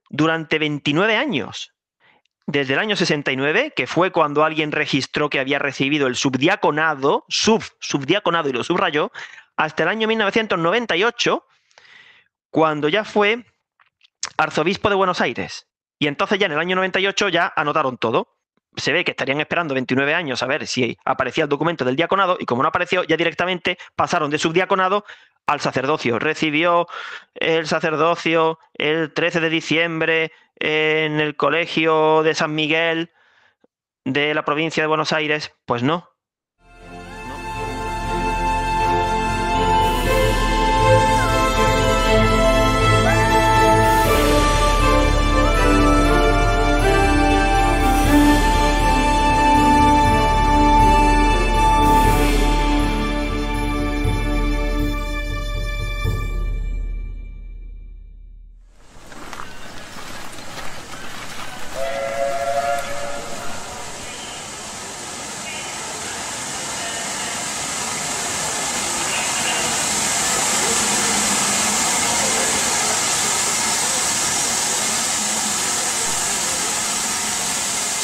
durante 29 años. Desde el año 69, que fue cuando alguien registró que había recibido el subdiaconado, subdiaconado y lo subrayó, hasta el año 1998, cuando ya fue arzobispo de Buenos Aires. Y entonces ya en el año 98 ya anotaron todo. Se ve que estarían esperando 29 años a ver si aparecía el documento del diaconado y como no apareció, ya directamente pasaron de subdiaconado al sacerdocio. Recibió el sacerdocio el 13 de diciembre en el colegio de San Miguel de la provincia de Buenos Aires. Pues no.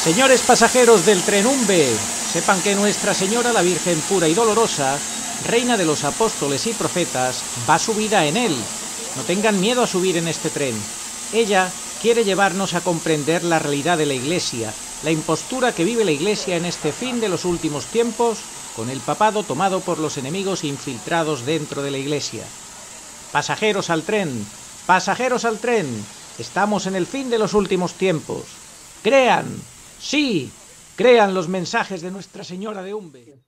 Señores pasajeros del tren Umbe, sepan que Nuestra Señora, la Virgen pura y dolorosa, reina de los apóstoles y profetas, va subida en él. No tengan miedo a subir en este tren. Ella quiere llevarnos a comprender la realidad de la Iglesia, la impostura que vive la Iglesia en este fin de los últimos tiempos, con el papado tomado por los enemigos infiltrados dentro de la Iglesia. Pasajeros al tren, pasajeros al tren, estamos en el fin de los últimos tiempos. Crean. Sí, crean los mensajes de Nuestra Señora de Umbe.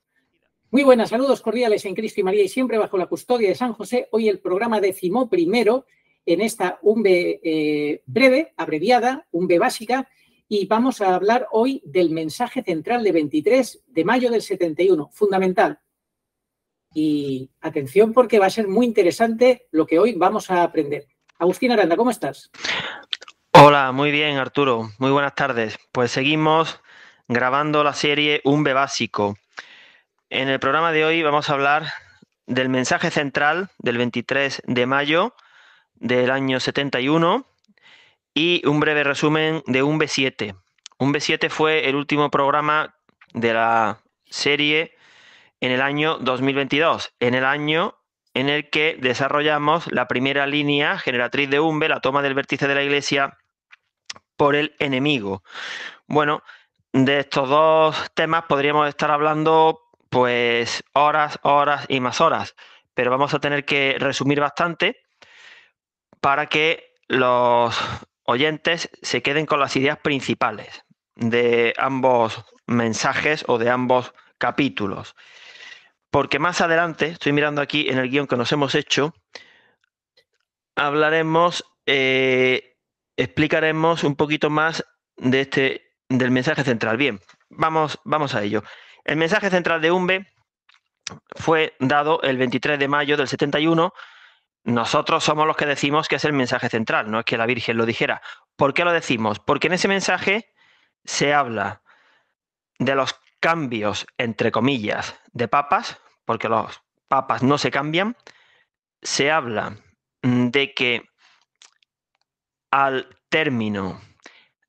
Muy buenas, saludos cordiales en Cristo y María y siempre bajo la custodia de San José. Hoy el programa 11º en esta Umbe breve, abreviada, Umbe básica, y vamos a hablar hoy del mensaje central de 23 de mayo del 71, fundamental. Y atención porque va a ser muy interesante lo que hoy vamos a aprender. Agustín Aranda, ¿cómo estás? Hola, muy bien, Arturo. Muy buenas tardes. Pues seguimos grabando la serie Umbe Básico. En el programa de hoy vamos a hablar del mensaje central del 23 de mayo del año 71 y un breve resumen de Umbe 7. Umbe 7 fue el último programa de la serie en el año 2022, en el año en el que desarrollamos la primera línea generatriz de Umbe, la toma del vértice de la Iglesia por el enemigo. Bueno, de estos dos temas podríamos estar hablando pues horas y más horas, pero vamos a tener que resumir bastante para que los oyentes se queden con las ideas principales de ambos mensajes o de ambos capítulos. Porque más adelante, estoy mirando aquí en el guión que nos hemos hecho, explicaremos un poquito más del mensaje central. Bien, vamos a ello. El mensaje central de Umbe fue dado el 23 de mayo del 71. Nosotros somos los que decimos que es el mensaje central, no es que la Virgen lo dijera. ¿Por qué lo decimos? Porque en ese mensaje se habla de los cambios, entre comillas, de papas, porque los papas no se cambian. Se habla de que al término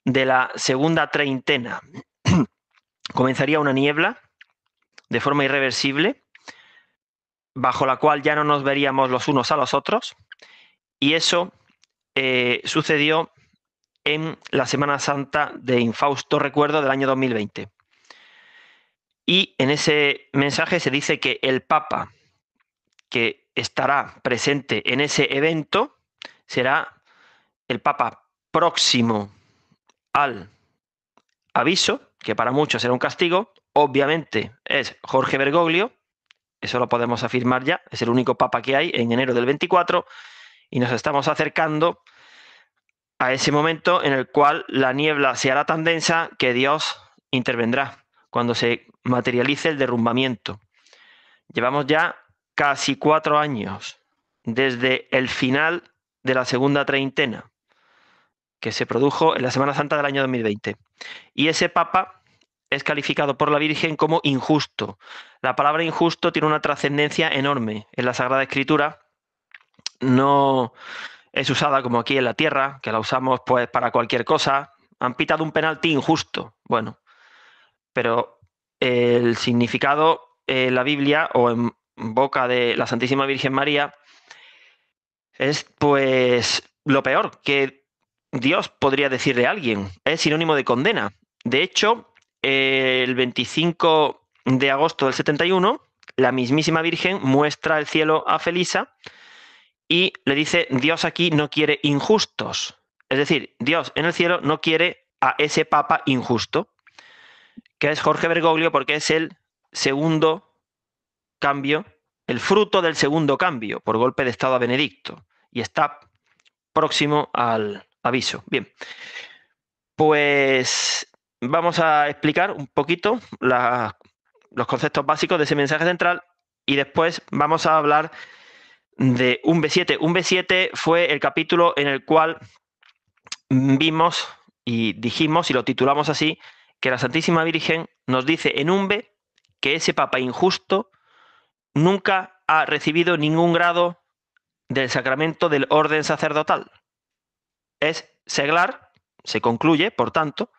de la segunda treintena comenzaría una niebla de forma irreversible, bajo la cual ya no nos veríamos los unos a los otros, y eso sucedió en la Semana Santa de infausto recuerdo del año 2020. Y en ese mensaje se dice que el Papa que estará presente en ese evento será el Papa próximo al aviso, que para muchos será un castigo. Obviamente es Jorge Bergoglio, eso lo podemos afirmar ya, es el único Papa que hay en enero del 24 y nos estamos acercando a ese momento en el cual la niebla se hará tan densa que Dios intervendrá cuando se materialice el derrumbamiento. Llevamos ya casi 4 años desde el final de la segunda treintena, que se produjo en la Semana Santa del año 2020. Y ese Papa es calificado por la Virgen como injusto. La palabra injusto tiene una trascendencia enorme en la Sagrada Escritura. No es usada como aquí en la tierra, que la usamos pues para cualquier cosa. Han pitado un penalti injusto. Bueno, pero el significado en la Biblia o en boca de la Santísima Virgen María es pues lo peor que Dios podría decirle a alguien. Es sinónimo de condena. De hecho, el 25 de agosto del 71, la mismísima Virgen muestra el cielo a Felisa y le dice: Dios aquí no quiere injustos. Es decir, Dios en el cielo no quiere a ese papa injusto, que es Jorge Bergoglio, porque es el segundo cambio, el fruto del segundo cambio por golpe de estado a Benedicto, y está próximo al aviso. Bien, pues vamos a explicar un poquito los conceptos básicos de ese mensaje central y después vamos a hablar de un B7. Un B7 fue el capítulo en el cual vimos y dijimos, y lo titulamos así, que la Santísima Virgen nos dice en un B que ese papa injusto nunca ha recibido ningún grado del sacramento del orden sacerdotal. Es seglar, se concluye, por tanto,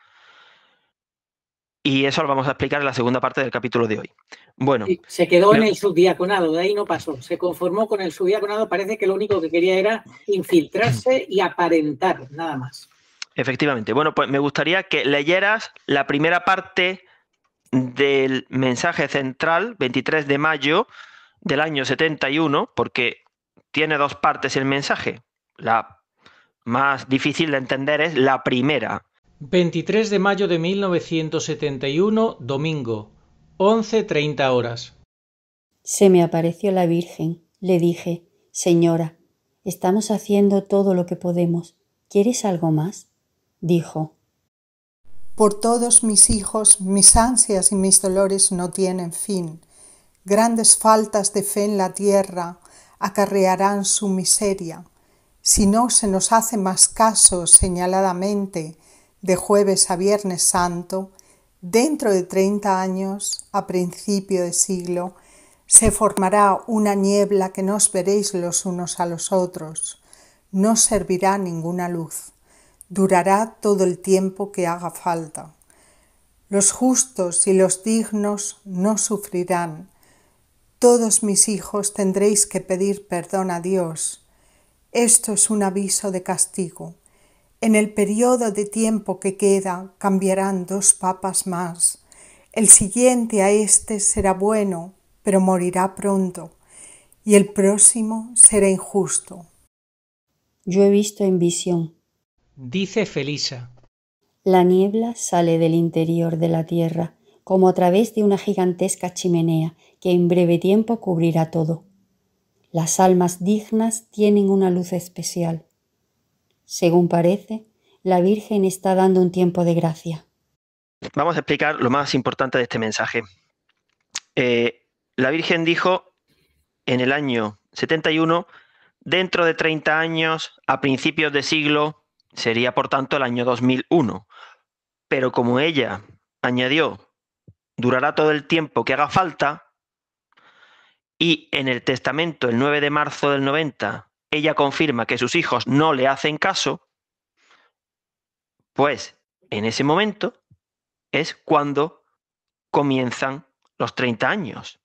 y eso lo vamos a explicar en la segunda parte del capítulo de hoy. Bueno, sí, se quedó en el subdiaconado, de ahí no pasó. Se conformó con el subdiaconado, parece que lo único que quería era infiltrarse y aparentar, nada más. Efectivamente. Bueno, pues me gustaría que leyeras la primera parte del mensaje central, 23 de mayo del año 71, porque tiene dos partes el mensaje. La más difícil de entender es la primera. 23 de mayo de 1971, domingo, 11:30 horas. Se me apareció la Virgen. Le dije: Señora, estamos haciendo todo lo que podemos. ¿Quieres algo más? Dijo: Por todos mis hijos, mis ansias y mis dolores no tienen fin. Grandes faltas de fe en la tierra acarrearán su miseria. Si no se nos hace más caso señaladamente de jueves a viernes santo, dentro de 30 años, a principio de siglo, se formará una niebla que no os veréis los unos a los otros. No servirá ninguna luz. Durará todo el tiempo que haga falta. Los justos y los dignos no sufrirán. Todos mis hijos tendréis que pedir perdón a Dios. Esto es un aviso de castigo. En el periodo de tiempo que queda cambiarán 2 papas más. El siguiente a este será bueno, pero morirá pronto, y el próximo será injusto. Yo he visto en visión. Dice Felisa: La niebla sale del interior de la tierra, como a través de una gigantesca chimenea que en breve tiempo cubrirá todo. Las almas dignas tienen una luz especial. Según parece, la Virgen está dando un tiempo de gracia. Vamos a explicar lo más importante de este mensaje. La Virgen dijo en el año 71, dentro de 30 años, a principios de siglo, sería por tanto el año 2001. Pero como ella añadió, durará todo el tiempo que haga falta, y en el testamento, el 9 de marzo del 90, ella confirma que sus hijos no le hacen caso, pues en ese momento es cuando comienzan los 30 años,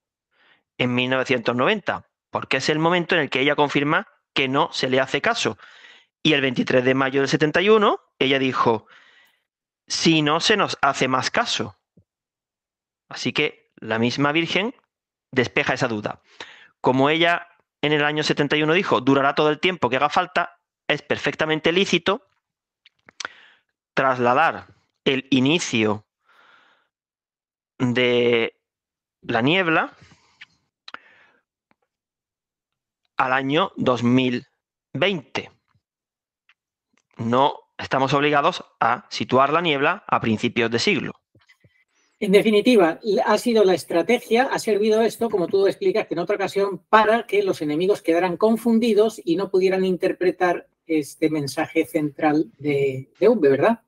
en 1990, porque es el momento en el que ella confirma que no se le hace caso. Y el 23 de mayo del 71, ella dijo: si no se nos hace más caso. Así que la misma Virgen despeja esa duda. Como ella en el año 71 dijo, durará todo el tiempo que haga falta, es perfectamente lícito trasladar el inicio de la niebla al año 2020. No estamos obligados a situar la niebla a principios de siglo. En definitiva, ha sido la estrategia, ha servido esto, como tú explicaste en otra ocasión, para que los enemigos quedaran confundidos y no pudieran interpretar este mensaje central de UMBE, ¿verdad?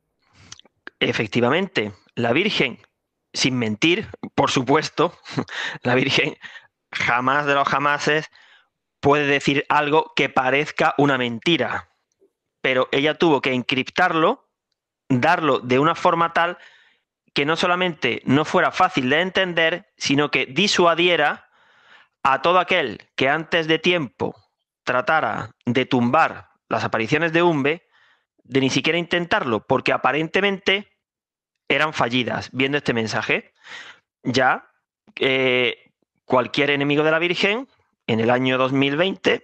Efectivamente, la Virgen, sin mentir, por supuesto, la Virgen jamás de los jamases puede decir algo que parezca una mentira. pero ella tuvo que encriptarlo, darlo de una forma tal que no solamente no fuera fácil de entender, sino que disuadiera a todo aquel que antes de tiempo tratara de tumbar las apariciones de Umbe, de ni siquiera intentarlo, porque aparentemente eran fallidas. Viendo este mensaje, ya cualquier enemigo de la Virgen, en el año 2020,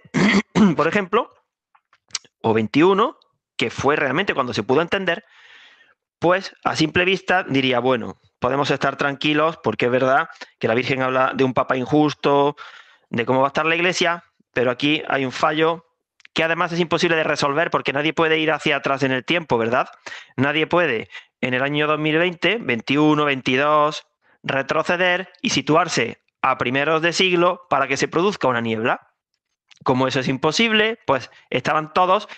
por ejemplo, o 21, que fue realmente cuando se pudo entender, pues a simple vista diría, bueno, podemos estar tranquilos porque es verdad que la Virgen habla de un papa injusto, de cómo va a estar la Iglesia, pero aquí hay un fallo que además es imposible de resolver porque nadie puede ir hacia atrás en el tiempo, ¿verdad? Nadie puede en el año 2020, 21, 22, retroceder y situarse a primeros de siglo para que se produzca una niebla. Como eso es imposible, pues estaban todos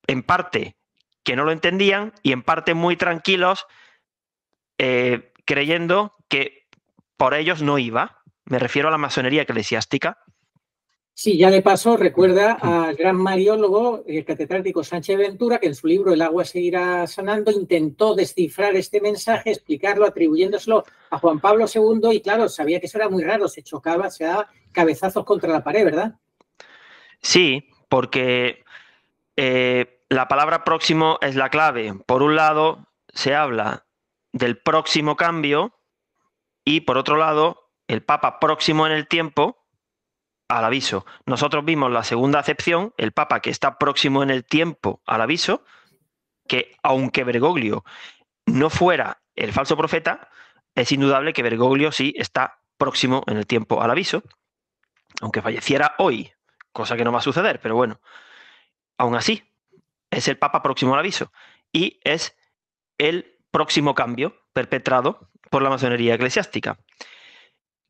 en parte que no lo entendían y en parte muy tranquilos, creyendo que por ellos no iba. Me refiero a la masonería eclesiástica. Sí, ya de paso recuerda al gran mariólogo, el catedrático Sánchez Ventura, que en su libro El agua seguirá sanando intentó descifrar este mensaje, explicarlo, atribuyéndoselo a Juan Pablo II y claro, sabía que eso era muy raro, se chocaba, se daba cabezazos contra la pared, ¿verdad? Sí, porque la palabra próximo es la clave. Por un lado, se habla del próximo cambio y por otro lado, el Papa próximo en el tiempo al aviso. Nosotros vimos la segunda acepción, el Papa que está próximo en el tiempo al aviso, que aunque Bergoglio no fuera el falso profeta, es indudable que Bergoglio sí está próximo en el tiempo al aviso, aunque falleciera hoy, cosa que no va a suceder, pero bueno, aún así, es el Papa próximo al aviso y es el próximo cambio perpetrado por la masonería eclesiástica,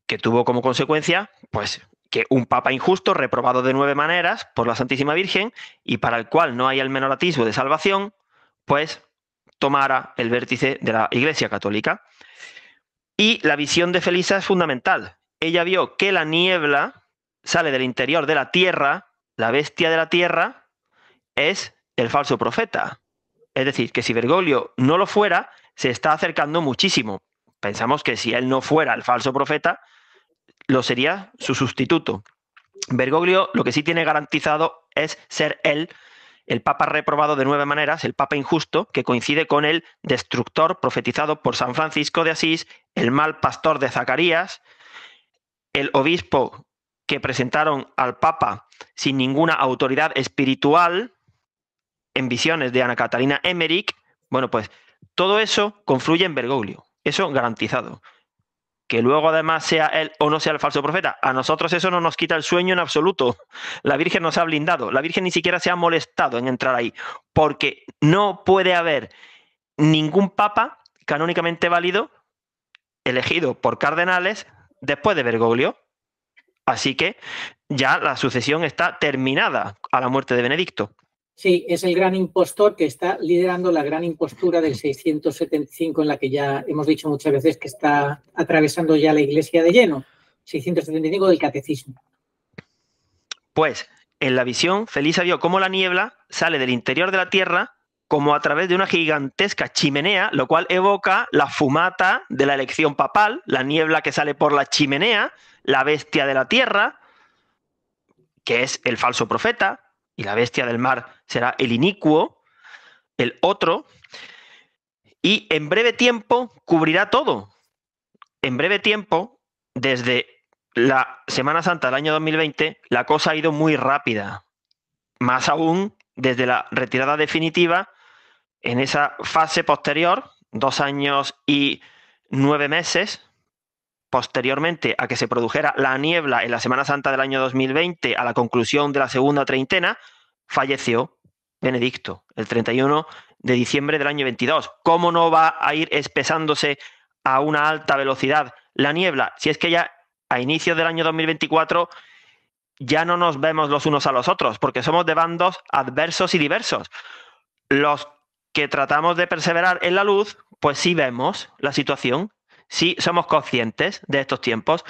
que tuvo como consecuencia, pues, que un papa injusto, reprobado de 9 maneras por la Santísima Virgen y para el cual no hay el menor atisbo de salvación, pues tomara el vértice de la Iglesia Católica. Y la visión de Felisa es fundamental. Ella vio que la niebla sale del interior de la tierra, la bestia de la tierra es el falso profeta. Es decir, que si Bergoglio no lo fuera, se está acercando muchísimo. Pensamos que si él no fuera el falso profeta, lo sería su sustituto. Bergoglio lo que sí tiene garantizado es ser él, el papa reprobado de 9 maneras, el papa injusto, que coincide con el destructor profetizado por San Francisco de Asís, el mal pastor de Zacarías, el obispo que presentaron al papa sin ninguna autoridad espiritual en visiones de Ana Catalina Emmerich. Bueno, pues todo eso confluye en Bergoglio, eso garantizado. Que luego además sea él o no sea el falso profeta, a nosotros eso no nos quita el sueño en absoluto. La Virgen nos ha blindado, la Virgen ni siquiera se ha molestado en entrar ahí, porque no puede haber ningún papa canónicamente válido elegido por cardenales después de Bergoglio. Así que ya la sucesión está terminada a la muerte de Benedicto. Sí, es el gran impostor que está liderando la gran impostura del 675, en la que ya hemos dicho muchas veces que está atravesando ya la Iglesia de lleno. 675 del Catecismo. Pues en la visión, Felisa vio cómo la niebla sale del interior de la tierra como a través de una gigantesca chimenea, lo cual evoca la fumata de la elección papal, la niebla que sale por la chimenea, la bestia de la tierra, que es el falso profeta, y la bestia del mar será el inicuo, el otro, y en breve tiempo cubrirá todo. En breve tiempo, desde la Semana Santa del año 2020, la cosa ha ido muy rápida. Más aún desde la retirada definitiva, en esa fase posterior, 2 años y 9 meses, posteriormente a que se produjera la niebla en la Semana Santa del año 2020, a la conclusión de la segunda treintena, falleció Benedicto, el 31 de diciembre del año 22. ¿Cómo no va a ir espesándose a una alta velocidad la niebla? Si es que ya a inicios del año 2024 ya no nos vemos los unos a los otros, porque somos de bandos adversos y diversos. Los que tratamos de perseverar en la luz, pues sí vemos la situación, sí somos conscientes de estos tiempos,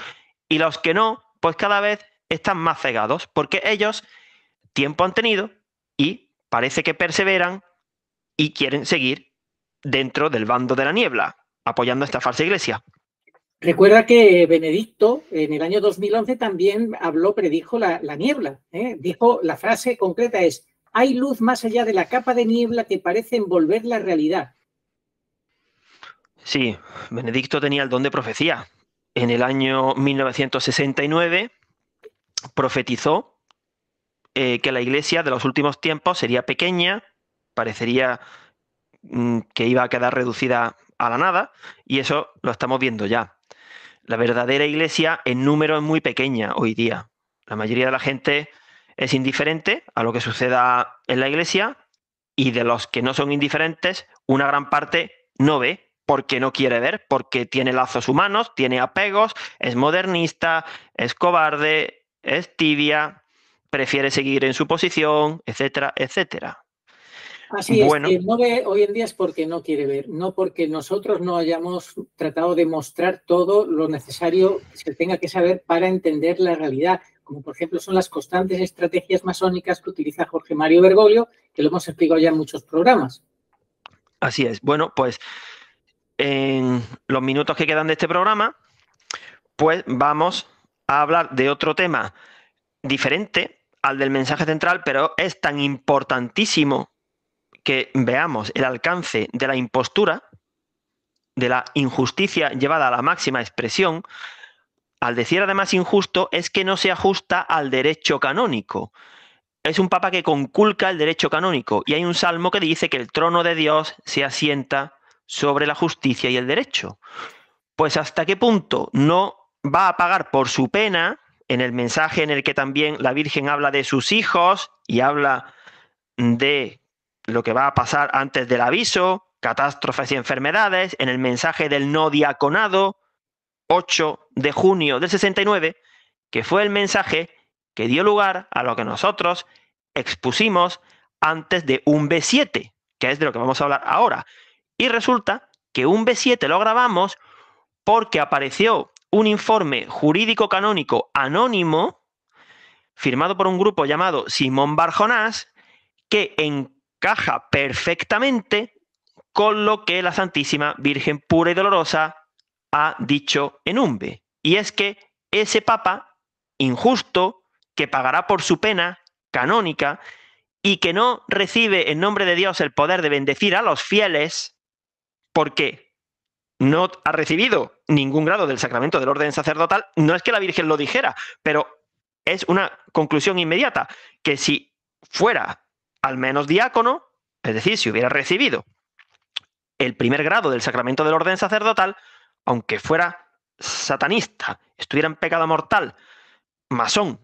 y los que no, pues cada vez están más cegados, porque ellos tiempo han tenido y parece que perseveran y quieren seguir dentro del bando de la niebla, apoyando a esta falsa iglesia. Recuerda que Benedicto en el año 2011 también predijo la niebla. Dijo, la frase concreta es: hay luz más allá de la capa de niebla que parece envolver la realidad. Sí, Benedicto tenía el don de profecía. En el año 1969 profetizó que la iglesia de los últimos tiempos sería pequeña, parecería que iba a quedar reducida a la nada, y eso lo estamos viendo ya. La verdadera iglesia en número es muy pequeña hoy día. La mayoría de la gente es indiferente a lo que suceda en la iglesia, y de los que no son indiferentes, una gran parte no ve porque no quiere ver, porque tiene lazos humanos, tiene apegos, es modernista, es cobarde, es tibia, prefiere seguir en su posición, etcétera, etcétera. Así es, quien no ve hoy en día es porque no quiere ver, no porque nosotros no hayamos tratado de mostrar todo lo necesario que se tenga que saber para entender la realidad, como por ejemplo son las constantes estrategias masónicas que utiliza Jorge Mario Bergoglio, que lo hemos explicado ya en muchos programas. Así es. Bueno, pues en los minutos que quedan de este programa, pues vamos a hablar de otro tema diferente al del mensaje central, pero es tan importantísimo que veamos el alcance de la impostura, de la injusticia llevada a la máxima expresión. Al decir además injusto, es que no se ajusta al derecho canónico. Es un papa que conculca el derecho canónico, y hay un salmo que dice que el trono de Dios se asienta sobre la justicia y el derecho. Pues ¿hasta qué punto no va a pagar por su pena, en el mensaje en el que también la Virgen habla de sus hijos y habla de lo que va a pasar antes del aviso, catástrofes y enfermedades, en el mensaje del no diaconado, 8 de junio del 69, que fue el mensaje que dio lugar a lo que nosotros expusimos antes de un B7, que es de lo que vamos a hablar ahora. Y resulta que un B7 lo grabamos porque apareció un informe jurídico canónico anónimo firmado por un grupo llamado Simón Barjonás, que encaja perfectamente con lo que la Santísima Virgen Pura y Dolorosa ha dicho en Umbe. Y es que ese papa injusto, que pagará por su pena canónica y que no recibe en nombre de Dios el poder de bendecir a los fieles porque no ha recibido ningún grado del sacramento del orden sacerdotal, no es que la Virgen lo dijera, pero es una conclusión inmediata, que si fuera al menos diácono, es decir, si hubiera recibido el primer grado del sacramento del orden sacerdotal, aunque fuera satanista, estuviera en pecado mortal, masón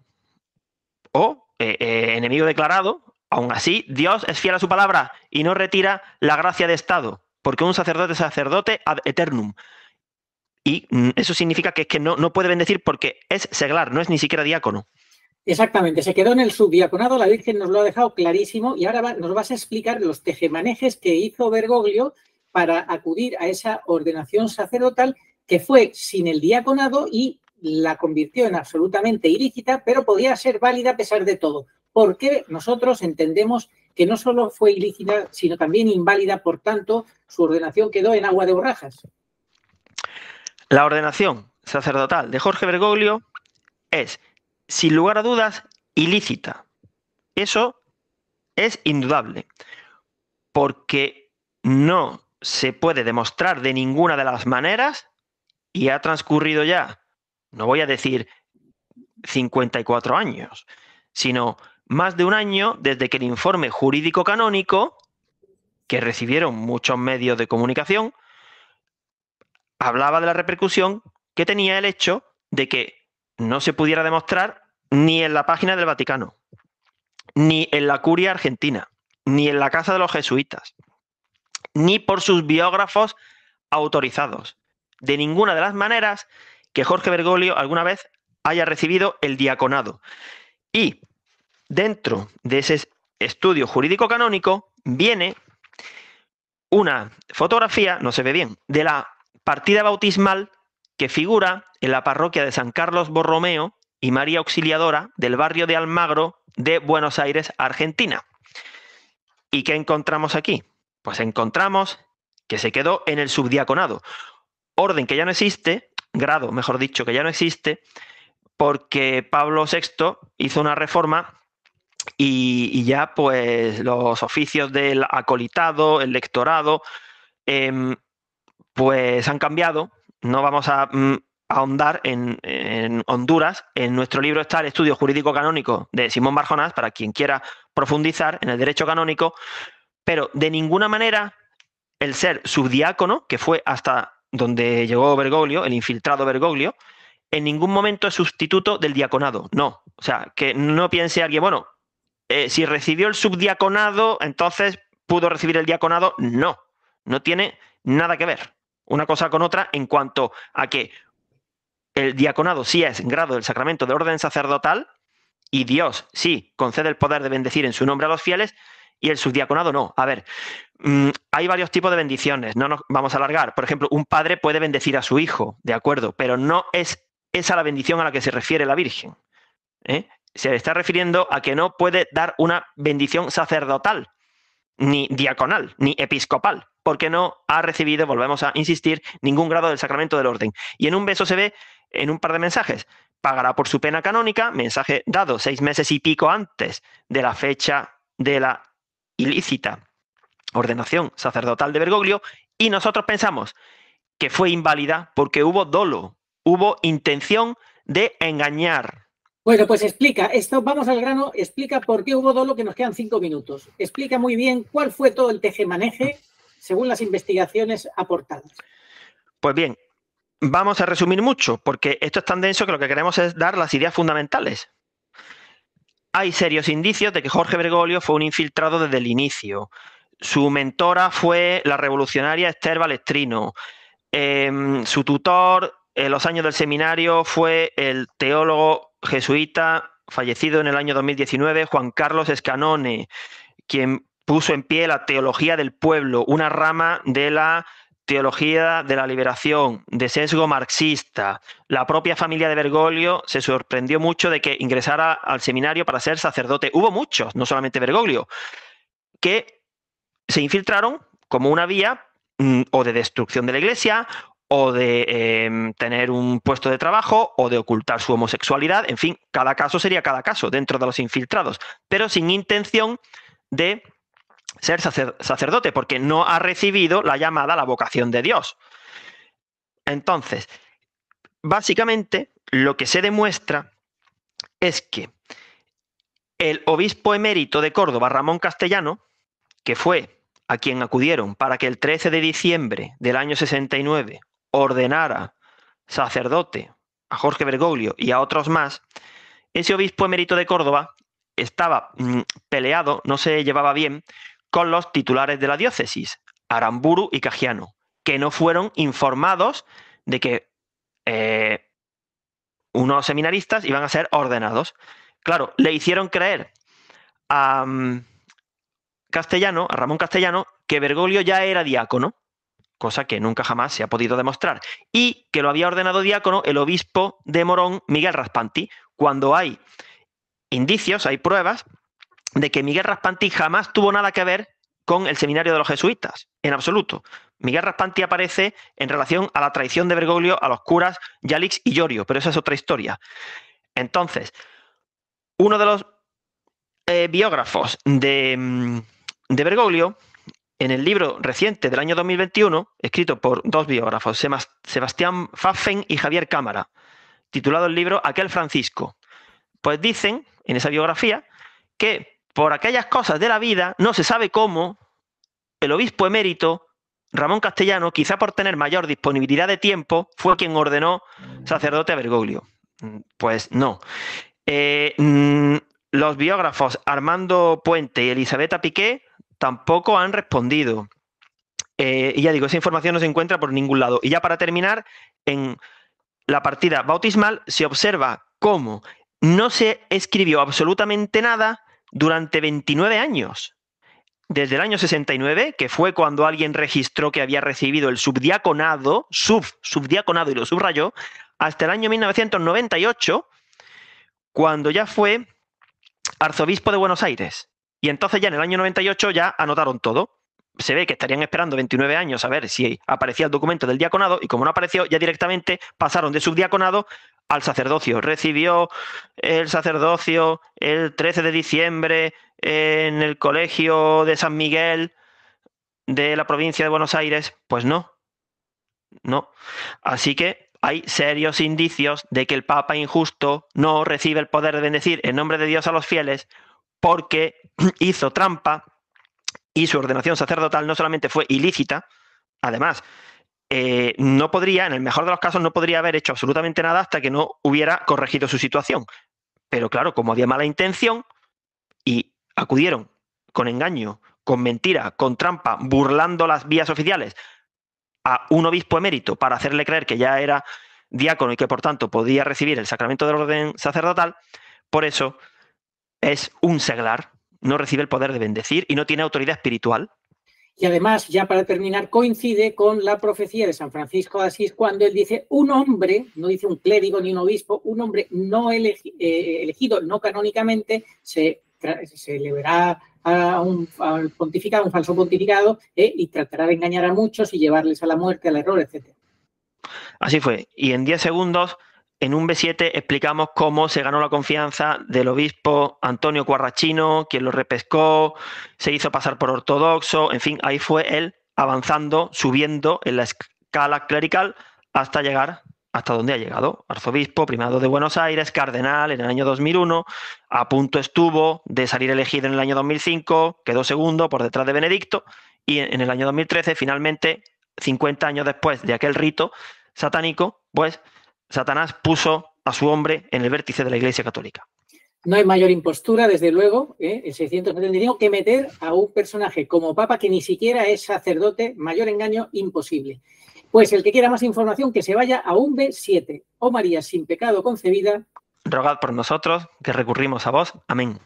o enemigo declarado, aún así Dios es fiel a su palabra y no retira la gracia de Estado, porque un sacerdote es sacerdote ad eternum. Y eso significa que es que no puede bendecir porque es seglar, no es ni siquiera diácono. Exactamente, se quedó en el subdiaconado, la Virgen nos lo ha dejado clarísimo, y ahora nos vas a explicar los tejemanejes que hizo Bergoglio para acudir a esa ordenación sacerdotal, que fue sin el diaconado y la convirtió en absolutamente ilícita, pero podía ser válida a pesar de todo. Porque nosotros entendemos que no solo fue ilícita, sino también inválida, por tanto, su ordenación quedó en agua de borrajas. La ordenación sacerdotal de Jorge Bergoglio es, sin lugar a dudas, ilícita. Eso es indudable, porque no se puede demostrar de ninguna de las maneras, y ha transcurrido ya, no voy a decir 54 años, sino más de un año desde que el informe jurídico canónico, que recibieron muchos medios de comunicación, hablaba de la repercusión que tenía el hecho de que no se pudiera demostrar ni en la página del Vaticano, ni en la Curia Argentina, ni en la Casa de los Jesuitas, ni por sus biógrafos autorizados, de ninguna de las maneras que Jorge Bergoglio alguna vez haya recibido el diaconado. Y dentro de ese estudio jurídico canónico viene una fotografía, no se ve bien, de la partida bautismal que figura en la parroquia de San Carlos Borromeo y María Auxiliadora del barrio de Almagro de Buenos Aires, Argentina. ¿Y qué encontramos aquí? Pues encontramos que se quedó en el subdiaconado. Orden que ya no existe, grado, mejor dicho, que ya no existe, porque Pablo VI hizo una reforma y ya pues los oficios del acolitado, el lectorado, pues han cambiado. No vamos a ahondar en Honduras. En nuestro libro está el Estudio Jurídico Canónico de Simón Barjonás, para quien quiera profundizar en el derecho canónico, pero de ninguna manera el ser subdiácono, que fue hasta donde llegó Bergoglio, el infiltrado Bergoglio, en ningún momento es sustituto del diaconado. No. O sea, que no piense alguien, bueno, si recibió el subdiaconado, entonces pudo recibir el diaconado. No. No tiene nada que ver una cosa con otra en cuanto a que el diaconado sí es grado del sacramento de orden sacerdotal y Dios sí concede el poder de bendecir en su nombre a los fieles, y el subdiaconado no. A ver, hay varios tipos de bendiciones, no nos vamos a alargar. Por ejemplo, un padre puede bendecir a su hijo, de acuerdo, pero no es esa la bendición a la que se refiere la Virgen. Se está refiriendo a que no puede dar una bendición sacerdotal, ni diaconal, ni episcopal, porque no ha recibido, volvemos a insistir, ningún grado del sacramento del orden. Y en un beso se ve en un par de mensajes: pagará por su pena canónica, mensaje dado 6 meses y pico antes de la fecha de la ilícita ordenación sacerdotal de Bergoglio, y nosotros pensamos que fue inválida porque hubo dolo, hubo intención de engañar. Bueno, pues explica, esto, vamos al grano, explica por qué hubo dolo, que nos quedan 5 minutos. Explica muy bien cuál fue todo el tejemaneje según las investigaciones aportadas. Pues bien, vamos a resumir mucho, porque esto es tan denso que lo que queremos es dar las ideas fundamentales. Hay serios indicios de que Jorge Bergoglio fue un infiltrado desde el inicio. Su mentora fue la revolucionaria Esther Balestrino. Su tutor en los años del seminario fue el teólogo jesuita fallecido en el año 2019, Juan Carlos Escanone, quien puso en pie la teología del pueblo, una rama de la teología de la liberación, de sesgo marxista. La propia familia de Bergoglio se sorprendió mucho de que ingresara al seminario para ser sacerdote. Hubo muchos, no solamente Bergoglio, que se infiltraron como una vía o de destrucción de la Iglesia, o de tener un puesto de trabajo, o de ocultar su homosexualidad. En fin, cada caso sería cada caso dentro de los infiltrados, pero sin intención de ser sacerdote, porque no ha recibido la llamada, la vocación de Dios. Entonces, básicamente, lo que se demuestra es que el obispo emérito de Córdoba, Ramón Castellano, que fue a quien acudieron para que el 13 de diciembre del año 69 ordenara sacerdote a Jorge Bergoglio y a otros más, ese obispo emérito de Córdoba estaba peleado, no se llevaba bien con los titulares de la diócesis, Aramburu y Cagiano, que no fueron informados de que unos seminaristas iban a ser ordenados. Claro, le hicieron creer a Castellano, a Ramón Castellano, que Bergoglio ya era diácono, cosa que nunca jamás se ha podido demostrar, y que lo había ordenado diácono el obispo de Morón, Miguel Raspanti, cuando hay indicios, hay pruebas de que Miguel Raspanti jamás tuvo nada que ver con el seminario de los jesuitas, en absoluto. Miguel Raspanti aparece en relación a la traición de Bergoglio a los curas Yalix y Llorio, pero esa es otra historia. Entonces, uno de los biógrafos de Bergoglio, en el libro reciente del año 2021, escrito por 2 biógrafos, Sebastián Pfaffen y Javier Cámara, titulado el libro Aquel Francisco, pues dicen en esa biografía que por aquellas cosas de la vida, no se sabe cómo, el obispo emérito Ramón Castellano, quizá por tener mayor disponibilidad de tiempo, fue quien ordenó sacerdote a Bergoglio. Pues no. Los biógrafos Armando Puente y Elisabetta Piqué tampoco han respondido. Y ya digo, esa información no se encuentra por ningún lado. Y ya para terminar, en la partida bautismal se observa cómo no se escribió absolutamente nada durante 29 años. Desde el año 69, que fue cuando alguien registró que había recibido el subdiaconado, subdiaconado y lo subrayó, hasta el año 1998, cuando ya fue arzobispo de Buenos Aires. Y entonces ya en el año 98 ya anotaron todo. Se ve que estarían esperando 29 años a ver si aparecía el documento del diaconado, y como no apareció, ya directamente pasaron de subdiaconado al sacerdocio. Recibió el sacerdocio el 13 de diciembre en el colegio de San Miguel de la provincia de Buenos Aires. Pues no. Así que hay serios indicios de que el Papa injusto no recibe el poder de bendecir en nombre de Dios a los fieles, porque hizo trampa y su ordenación sacerdotal no solamente fue ilícita, además, no podría, en el mejor de los casos, no podría haber hecho absolutamente nada hasta que no hubiera corregido su situación. Pero claro, como había mala intención y acudieron con engaño, con mentira, con trampa, burlando las vías oficiales a un obispo emérito para hacerle creer que ya era diácono y que por tanto podía recibir el sacramento del orden sacerdotal, por eso es un seglar, no recibe el poder de bendecir y no tiene autoridad espiritual. Y además, ya para terminar, coincide con la profecía de San Francisco de Asís cuando él dice un hombre, no dice un clérigo ni un obispo, un hombre no elegido no canónicamente se le verá a un pontificado, un falso pontificado, y tratará de engañar a muchos y llevarles a la muerte, al error, etc. Así fue. Y en 10 segundos, en un B7, explicamos cómo se ganó la confianza del obispo Antonio Cuarrachino, quien lo repescó, se hizo pasar por ortodoxo, en fin, ahí fue él avanzando, subiendo en la escala clerical hasta llegar hasta donde ha llegado. Arzobispo, primado de Buenos Aires, cardenal en el año 2001, a punto estuvo de salir elegido en el año 2005, quedó segundo por detrás de Benedicto, y en el año 2013, finalmente, 50 años después de aquel rito satánico, pues Satanás puso a su hombre en el vértice de la Iglesia Católica. No hay mayor impostura, desde luego, el 675, que meter a un personaje como Papa que ni siquiera es sacerdote. Mayor engaño imposible. Pues el que quiera más información, que se vaya a un B7. Oh María, sin pecado concebida, rogad por nosotros, que recurrimos a vos. Amén.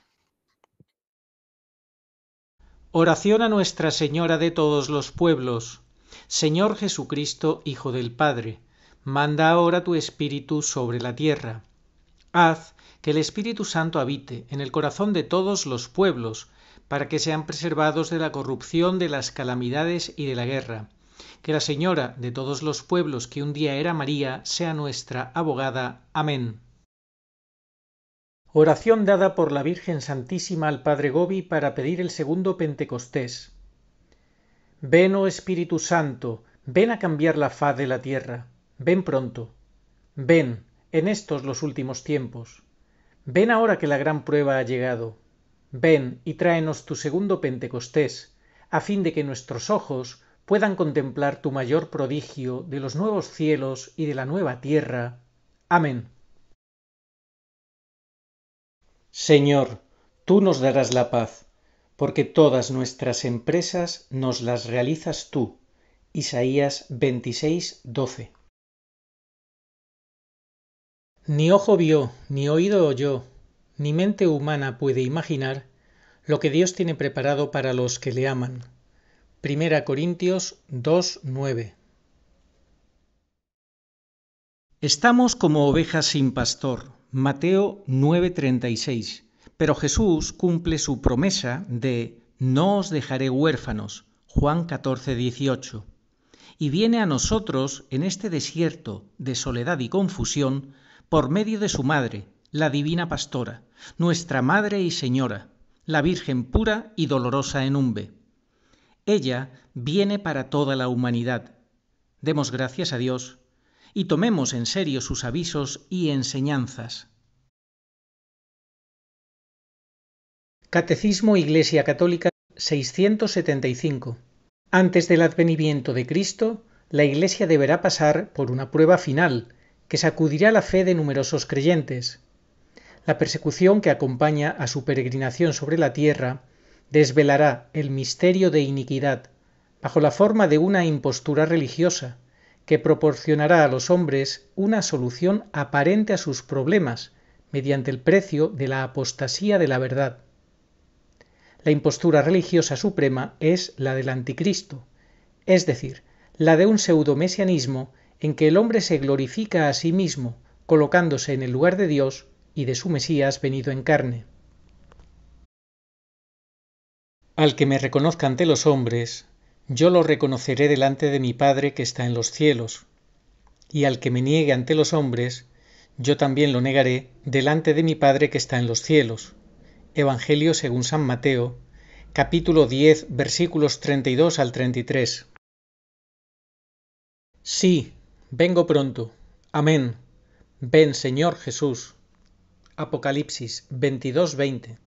Oración a Nuestra Señora de todos los pueblos. Señor Jesucristo, Hijo del Padre, manda ahora tu Espíritu sobre la tierra. Haz que el Espíritu Santo habite en el corazón de todos los pueblos, para que sean preservados de la corrupción, de las calamidades y de la guerra. Que la Señora de todos los pueblos, que un día era María, sea nuestra abogada. Amén. Oración dada por la Virgen Santísima al Padre Gobi para pedir el segundo Pentecostés. Ven, oh Espíritu Santo, ven a cambiar la faz de la tierra. Ven pronto. Ven, en estos los últimos tiempos. Ven ahora que la gran prueba ha llegado. Ven y tráenos tu segundo Pentecostés, a fin de que nuestros ojos puedan contemplar tu mayor prodigio de los nuevos cielos y de la nueva tierra. Amén. Señor, tú nos darás la paz, porque todas nuestras empresas nos las realizas tú. Isaías 26:12. Ni ojo vio, ni oído oyó, ni mente humana puede imaginar lo que Dios tiene preparado para los que le aman. 1 Corintios 2:9. Estamos como ovejas sin pastor. Mateo 9:36. Pero Jesús cumple su promesa de no os dejaré huérfanos. Juan 14:18. Y viene a nosotros en este desierto de soledad y confusión por medio de su madre, la divina pastora, nuestra Madre y Señora, la Virgen pura y dolorosa en Umbe. Ella viene para toda la humanidad. Demos gracias a Dios y tomemos en serio sus avisos y enseñanzas. Catecismo Iglesia Católica 675. Antes del advenimiento de Cristo, la Iglesia deberá pasar por una prueba final que sacudirá la fe de numerosos creyentes. La persecución que acompaña a su peregrinación sobre la tierra desvelará el misterio de iniquidad bajo la forma de una impostura religiosa que proporcionará a los hombres una solución aparente a sus problemas mediante el precio de la apostasía de la verdad. La impostura religiosa suprema es la del anticristo, es decir, la de un pseudomesianismo en que el hombre se glorifica a sí mismo, colocándose en el lugar de Dios y de su Mesías venido en carne. Al que me reconozca ante los hombres, yo lo reconoceré delante de mi Padre que está en los cielos. Y al que me niegue ante los hombres, yo también lo negaré delante de mi Padre que está en los cielos. Evangelio según San Mateo, capítulo 10, versículos 32 al 33. Sí, vengo pronto. Amén. Ven, Señor Jesús. Apocalipsis 22:20.